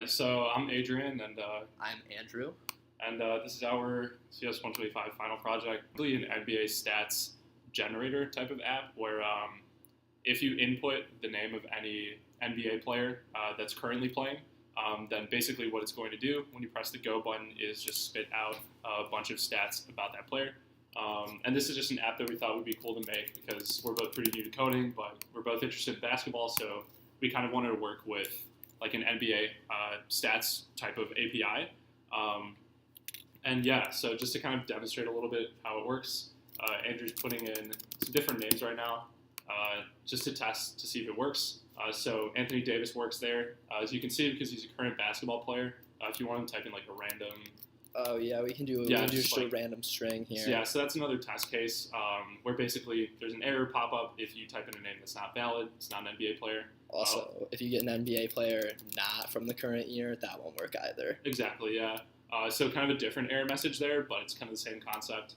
So I'm Adrian, and I'm Andrew. this is our CS125 final project. Really, an NBA stats generator type of app where if you input the name of any NBA player that's currently playing, then basically what it's going to do when you press the go button is just spit out a bunch of stats about that player. And this is just an app that we thought would be cool to make because we're both pretty new to coding, but we're both interested in basketball, so we kind of wanted to work with like an NBA stats type of API. Um, and yeah, so just to kind of demonstrate a little bit how it works, Andrew's putting in some different names right now just to test to see if it works. So Anthony Davis works there, as you can see, because he's a current basketball player. If you want to type in like a random, Oh yeah, we can do just a random string here. yeah, so that's another test case where basically there's an error pop up if you type in a name that's not valid. It's not an NBA player. Also, if you get an NBA player not from the current year, that won't work either. Exactly, yeah. So kind of a different error message there, but it's kind of the same concept.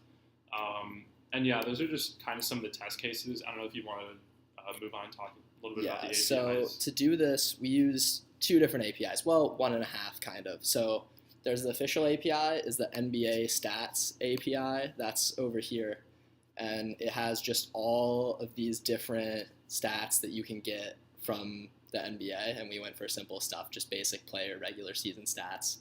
And yeah, those are just kind of some of the test cases. I don't know if you want to move on and talk a little bit about the APIs. So to do this, we use two different APIs. Well, one and a half kind of. So there's the official API, is the NBA Stats API. That's over here. And it has just all of these different stats that you can get from the NBA. And we went for simple stuff, just basic player, regular season stats.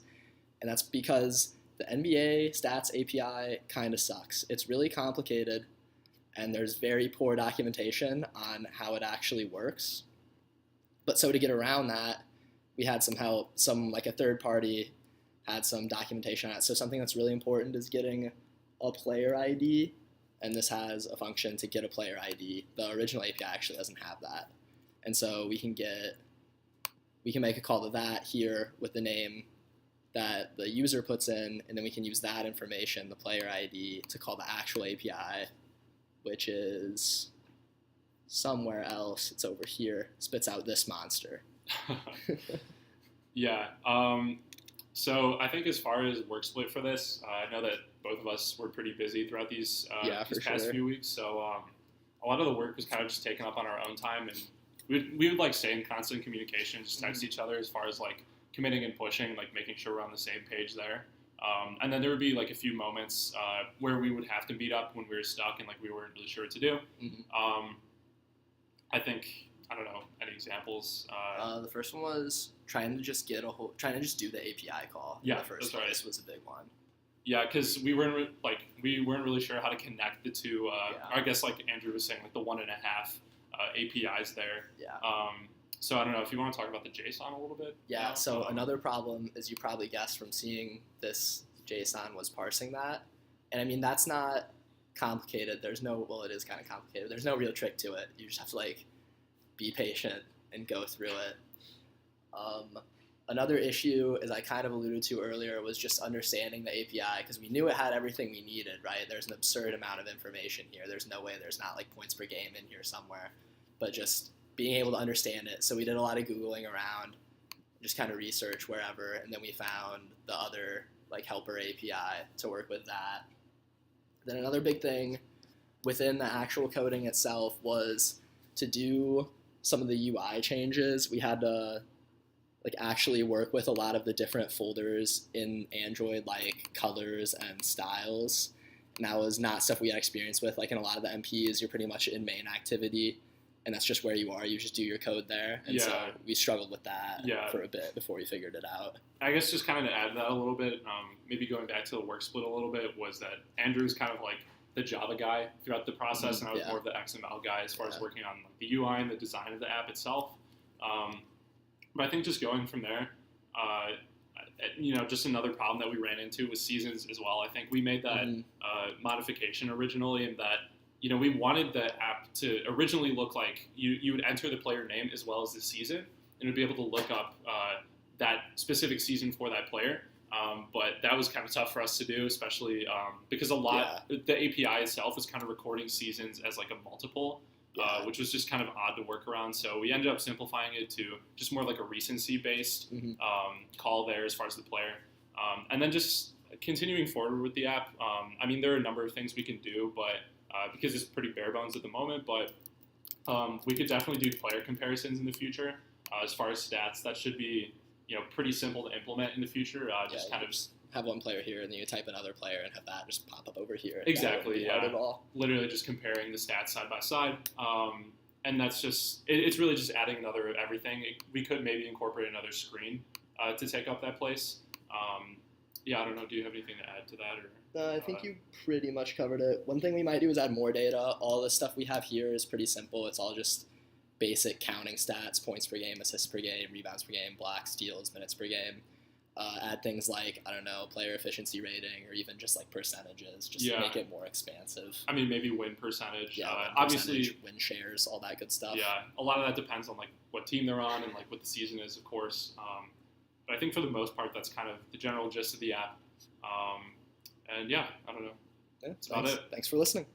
And that's because the NBA Stats API kind of sucks. It's really complicated, and there's very poor documentation on how it actually works. But so to get around that, we had some help. Like a third party had some documentation on it. So something that's really important is getting a player ID, and this has a function to get a player ID. The original API actually doesn't have that. And so we can make a call to that here with the name that the user puts in, and then we can use that information, the player ID, to call the actual API, which is somewhere else. It's over here. Spits out this monster. Yeah. So I think as far as work split for this, I know that both of us were pretty busy throughout these past few weeks. So a lot of the work was kind of just taken up on our own time, and we would like stay in constant communication, just text each other as far as like committing and pushing, like making sure we're on the same page there. And then there would be like a few moments where we would have to meet up when we were stuck and like we weren't really sure what to do. I think, I don't know, any examples? The first one was trying to just do the API call. Yeah, the first that's right. This was a big one. Yeah, because we weren't really sure how to connect the two. I guess like Andrew was saying, like the 1.5 APIs there. Yeah. So I don't know if you want to talk about the JSON a little bit. Yeah. So another problem, as you probably guessed from seeing this JSON, was parsing that. And I mean, that's not complicated. It is kind of complicated. There's no real trick to it. You just have to like be patient and go through it. Another issue, as I kind of alluded to earlier, was just understanding the API, because we knew it had everything we needed, right? There's an absurd amount of information here. There's no way there's not like points per game in here somewhere. But just being able to understand it. So we did a lot of Googling around, just kind of research wherever, and then we found the other like helper API to work with that. Then another big thing within the actual coding itself was to do some of the UI changes. We had to like actually work with a lot of the different folders in Android, like colors and styles. And that was not stuff we had experience with. Like in a lot of the MPs, you're pretty much in main activity, and that's just where you are. You just do your code there. And so we struggled with that for a bit before we figured it out. I guess just kind of to add to that a little bit, maybe going back to the work split a little bit, was that Andrew's kind of like the Java guy throughout the process, and I was more of the XML guy as far as working on like, the UI and the design of the app itself. But I think just going from there, just another problem that we ran into with seasons as well. I think we made that modification originally, in that we wanted the app to originally look like you would enter the player name as well as the season, and would be able to look up that specific season for that player. But that was kind of tough for us to do, especially because the API itself is kind of recording seasons as like a multiple, which was just kind of odd to work around. So we ended up simplifying it to just more like a recency-based call there as far as the player. And then just continuing forward with the app, I mean, there are a number of things we can do, but because it's pretty bare bones at the moment, but we could definitely do player comparisons in the future. As far as stats, that should be pretty simple to implement in the future. Just kind of just have one player here, and then you type another player and have that just pop up over here. Exactly. Hard at all. Literally just comparing the stats side by side. And that's just it's really just adding another everything. We could maybe incorporate another screen to take up that place. I don't know. Do you have anything to add to that? No, I think you pretty much covered it. One thing we might do is add more data. All the stuff we have here is pretty simple. It's all just basic counting stats: points per game, assists per game, rebounds per game, blocks, steals, minutes per game. Add things like, I don't know, player efficiency rating, or even just like percentages, just to make it more expansive. I mean, maybe win percentage. Yeah, obviously, win shares, all that good stuff. Yeah, a lot of that depends on like what team they're on and like what the season is, of course. But I think for the most part, that's kind of the general gist of the app. And yeah, I don't know. Yeah, that's about it. Thanks for listening.